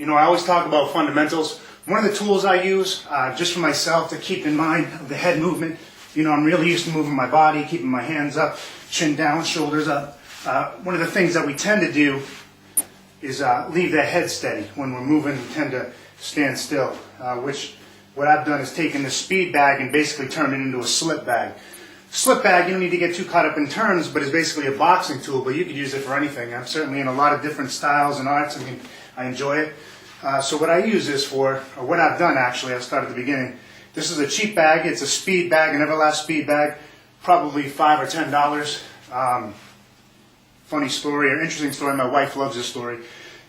You know, I always talk about fundamentals. One of the tools I use just for myself to keep in mind of the head movement, you know, I'm really used to moving my body, keeping my hands up, chin down, shoulders up. One of the things that we tend to do is leave the head steady. When we're moving, we tend to stand still, which what I've done is taken the speed bag and basically turned it into a slip bag. Slip bag, you don't need to get too caught up in terms, but it's basically a boxing tool, but you could use it for anything. I'm certainly in a lot of different styles and arts. I mean, I enjoy it. So what I use this for, or what I've done actually, I'll start at the beginning. This is a cheap bag. It's a speed bag, an Everlast speed bag, probably $5 or $10. Funny story, or interesting story, my wife loves this story,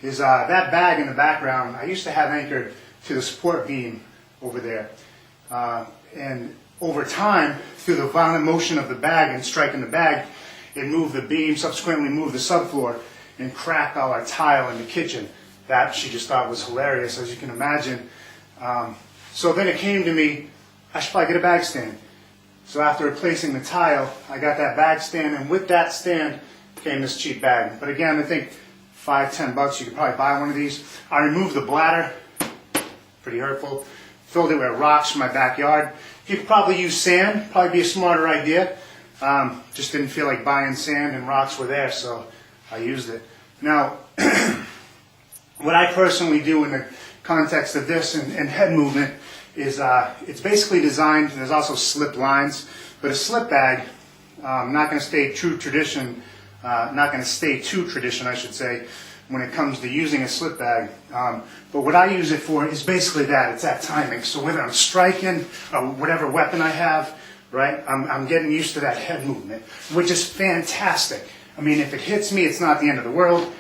is that bag in the background, I used to have anchored to the support beam over there. And over time, through the violent motion of the bag and striking the bag, it moved the beam, subsequently moved the subfloor, and cracked all our tile in the kitchen. That she just thought was hilarious, as you can imagine. So then it came to me, I should probably get a bag stand. So after replacing the tile, I got that bag stand, and with that stand came this cheap bag. But again, I think $5, $10, you could probably buy one of these. I removed the bladder, pretty hurtful. Filled it with rocks from my backyard. You could probably use sand, probably be a smarter idea. Just didn't feel like buying sand, and rocks were there, so I used it. Now, what I personally do in the context of this and head movement is it's basically designed, there's also slip lines, but a slip bag, not going to stay true tradition, not going to stay to tradition, I should say, when it comes to using a slip bag. But what I use it for is basically that, it's that timing. So whether I'm striking or whatever weapon I have, right, I'm getting used to that head movement, which is fantastic. I mean, if it hits me, it's not the end of the world.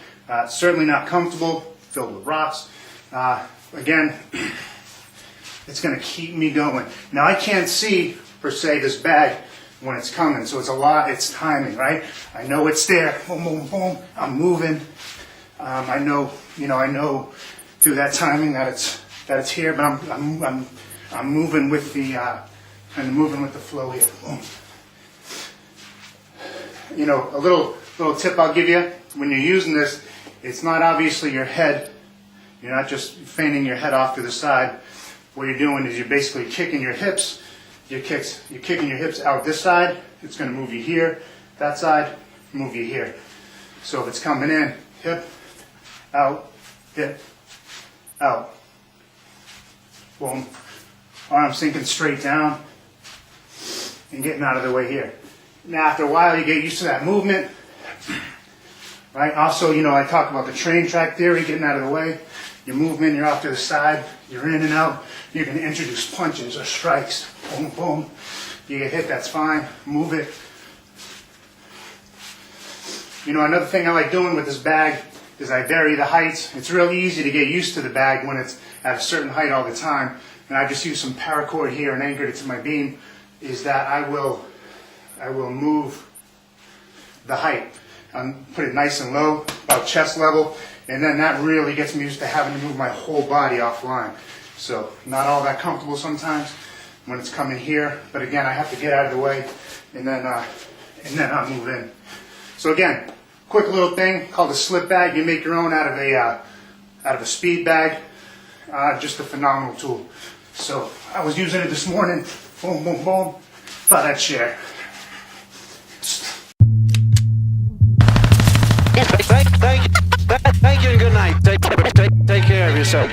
Certainly not comfortable, filled with rocks. Again, it's going to keep me going. Now, I can't see, per se, this bag when it's coming, so it's timing, right? I know it's there, boom, boom, boom, I'm moving. I know through that timing that it's here, but I'm moving with the kind of moving with the flow here. Boom. You know, a little tip I'll give you when you're using this, it's not obviously your head. You're not just feigning your head off to the side. What you're doing is you're basically kicking your hips. You're kicking your hips out this side. It's going to move you here. That side, move you here. So if it's coming in, hip, out, hip, out. Boom. Arm sinking straight down and getting out of the way here. Now after a while you get used to that movement. Right? Also, you know, I talk about the train track theory, getting out of the way. Your movement, you're off to the side, you're in and out. You're going to introduce punches or strikes. Boom, boom. You get hit, that's fine. Move it. You know, another thing I like doing with this bag is I vary the heights. It's really easy to get used to the bag when it's at a certain height all the time. And I just use some paracord here and anchored it to my beam, is that I will move the height. Put it nice and low, about chest level, and then that really gets me used to having to move my whole body offline. So not all that comfortable sometimes when it's coming here, but again, I have to get out of the way, and then I'll move in. So again, quick little thing called a slip bag. You make your own out of a speed bag. Just a phenomenal tool. So I was using it this morning. Boom, boom, boom. Thought I'd share. Thank you and good night. Take care of yourself.